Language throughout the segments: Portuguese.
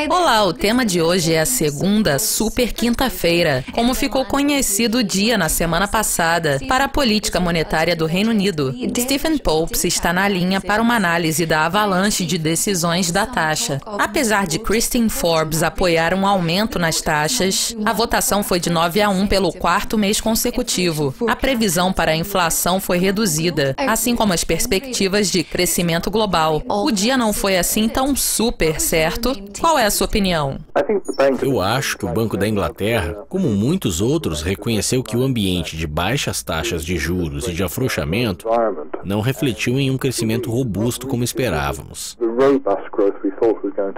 Olá, o tema de hoje é a segunda super quinta-feira, como ficou conhecido o dia na semana passada, para a política monetária do Reino Unido. Stephen Popes está na linha para uma análise da avalanche de decisões da taxa. Apesar de Christine Forbes apoiar um aumento nas taxas, a votação foi de 9-1 pelo quarto mês consecutivo. A previsão para a inflação foi reduzida, assim como as perspectivas de crescimento global. O dia não foi assim tão super, certo? Qual é a sua opinião? Eu acho que o Banco da Inglaterra, como muitos outros, reconheceu que o ambiente de baixas taxas de juros e de afrouxamento não refletiu em um crescimento robusto como esperávamos.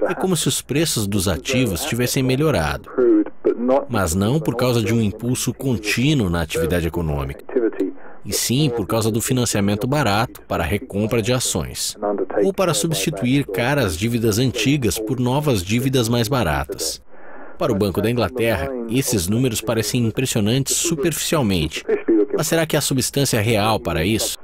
É como se os preços dos ativos tivessem melhorado, mas não por causa de um impulso contínuo na atividade econômica, e sim por causa do financiamento barato para a recompra de ações, ou para substituir caras dívidas antigas por novas dívidas mais baratas. Para o Banco da Inglaterra, esses números parecem impressionantes superficialmente, mas será que há substância real para isso?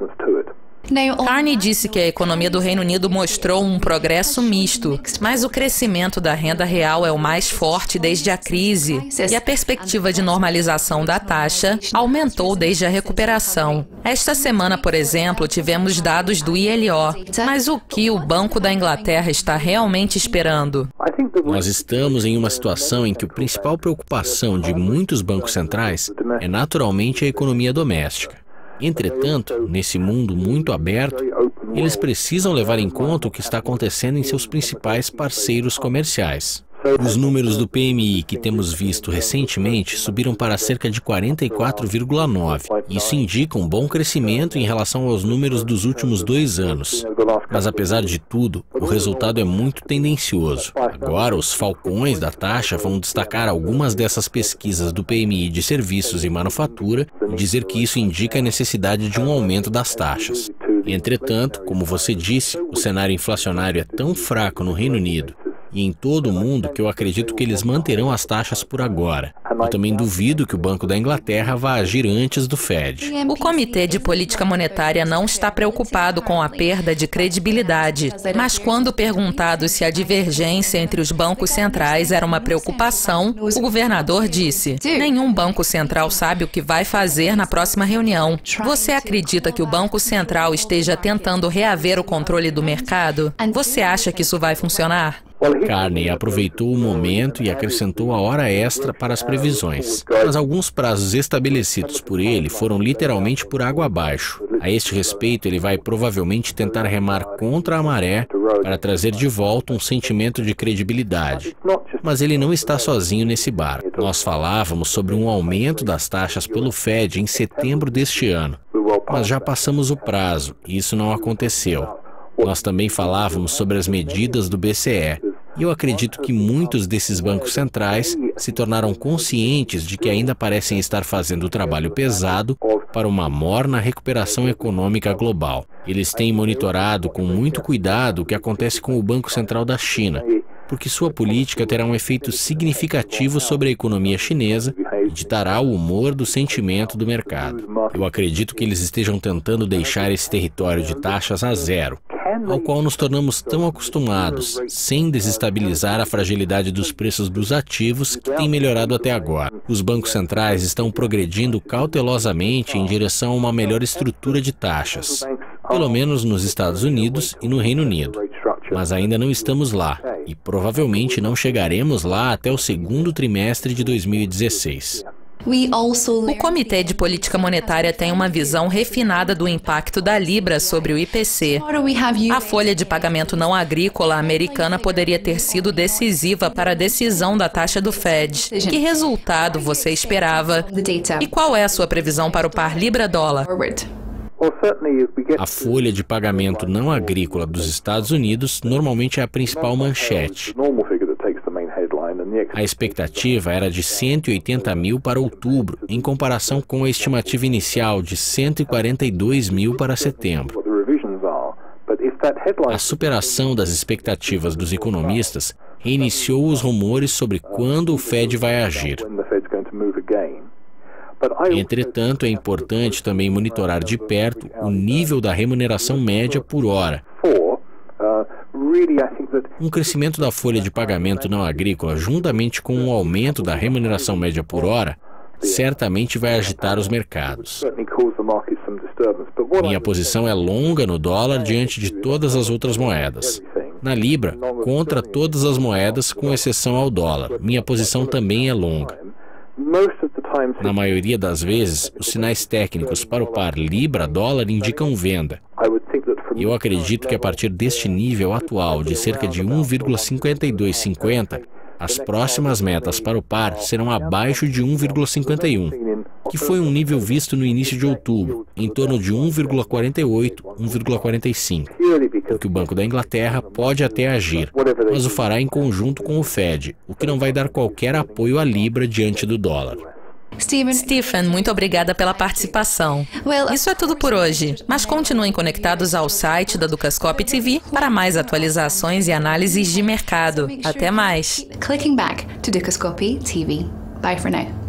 Carney disse que a economia do Reino Unido mostrou um progresso misto, mas o crescimento da renda real é o mais forte desde a crise e a perspectiva de normalização da taxa aumentou desde a recuperação. Esta semana, por exemplo, tivemos dados do ILO, mas o que o Banco da Inglaterra está realmente esperando? Nós estamos em uma situação em que a principal preocupação de muitos bancos centrais é naturalmente a economia doméstica. Entretanto, nesse mundo muito aberto, eles precisam levar em conta o que está acontecendo em seus principais parceiros comerciais. Os números do PMI que temos visto recentemente subiram para cerca de 44,9. Isso indica um bom crescimento em relação aos números dos últimos 2 anos. Mas apesar de tudo, o resultado é muito tendencioso. Agora, os falcões da taxa vão destacar algumas dessas pesquisas do PMI de serviços e manufatura e dizer que isso indica a necessidade de um aumento das taxas. Entretanto, como você disse, o cenário inflacionário é tão fraco no Reino Unido e em todo o mundo que eu acredito que eles manterão as taxas por agora. Eu também duvido que o Banco da Inglaterra vá agir antes do Fed. O Comitê de Política Monetária não está preocupado com a perda de credibilidade, mas quando perguntado se a divergência entre os bancos centrais era uma preocupação, o governador disse: nenhum banco central sabe o que vai fazer na próxima reunião. Você acredita que o Banco Central esteja tentando reaver o controle do mercado? Você acha que isso vai funcionar? Carney aproveitou o momento e acrescentou a hora extra para as previsões, mas alguns prazos estabelecidos por ele foram literalmente por água abaixo. A este respeito, ele vai provavelmente tentar remar contra a maré para trazer de volta um sentimento de credibilidade. Mas ele não está sozinho nesse barco. Nós falávamos sobre um aumento das taxas pelo Fed em setembro deste ano, mas já passamos o prazo e isso não aconteceu. Nós também falávamos sobre as medidas do BCE, e eu acredito que muitos desses bancos centrais se tornaram conscientes de que ainda parecem estar fazendo o trabalho pesado para uma morna recuperação econômica global. Eles têm monitorado com muito cuidado o que acontece com o Banco Central da China, porque sua política terá um efeito significativo sobre a economia chinesa e ditará o humor do sentimento do mercado. Eu acredito que eles estejam tentando deixar esse território de taxas a zero, ao qual nos tornamos tão acostumados, sem desestabilizar a fragilidade dos preços dos ativos que tem melhorado até agora. Os bancos centrais estão progredindo cautelosamente em direção a uma melhor estrutura de taxas, pelo menos nos Estados Unidos e no Reino Unido. Mas ainda não estamos lá, e provavelmente não chegaremos lá até o segundo trimestre de 2016. O Comitê de Política Monetária tem uma visão refinada do impacto da Libra sobre o IPC. A folha de pagamento não agrícola americana poderia ter sido decisiva para a decisão da taxa do Fed. Que resultado você esperava? E qual é a sua previsão para o par Libra-dólar? A folha de pagamento não agrícola dos Estados Unidos normalmente é a principal manchete. A expectativa era de 180 mil para outubro, em comparação com a estimativa inicial de 142 mil para setembro. A superação das expectativas dos economistas reiniciou os rumores sobre quando o Fed vai agir. Entretanto, é importante também monitorar de perto o nível da remuneração média por hora, Um crescimento da folha de pagamento não agrícola, juntamente com um aumento da remuneração média por hora, certamente vai agitar os mercados. Minha posição é longa no dólar diante de todas as outras moedas. Na libra, contra todas as moedas, com exceção ao dólar. Minha posição também é longa. Na maioria das vezes, os sinais técnicos para o par libra-dólar indicam venda. Eu acredito que a partir deste nível atual de cerca de 1,5250, as próximas metas para o par serão abaixo de 1,51, que foi um nível visto no início de outubro, em torno de 1,48, 1,45. Porque o Banco da Inglaterra pode até agir, mas o fará em conjunto com o Fed, o que não vai dar qualquer apoio à libra diante do dólar. Stephen, muito obrigada pela participação. Isso é tudo por hoje, mas continuem conectados ao site da Dukascopy TV para mais atualizações e análises de mercado. Até mais. Clicking back to Dukascopy TV. Bye for now.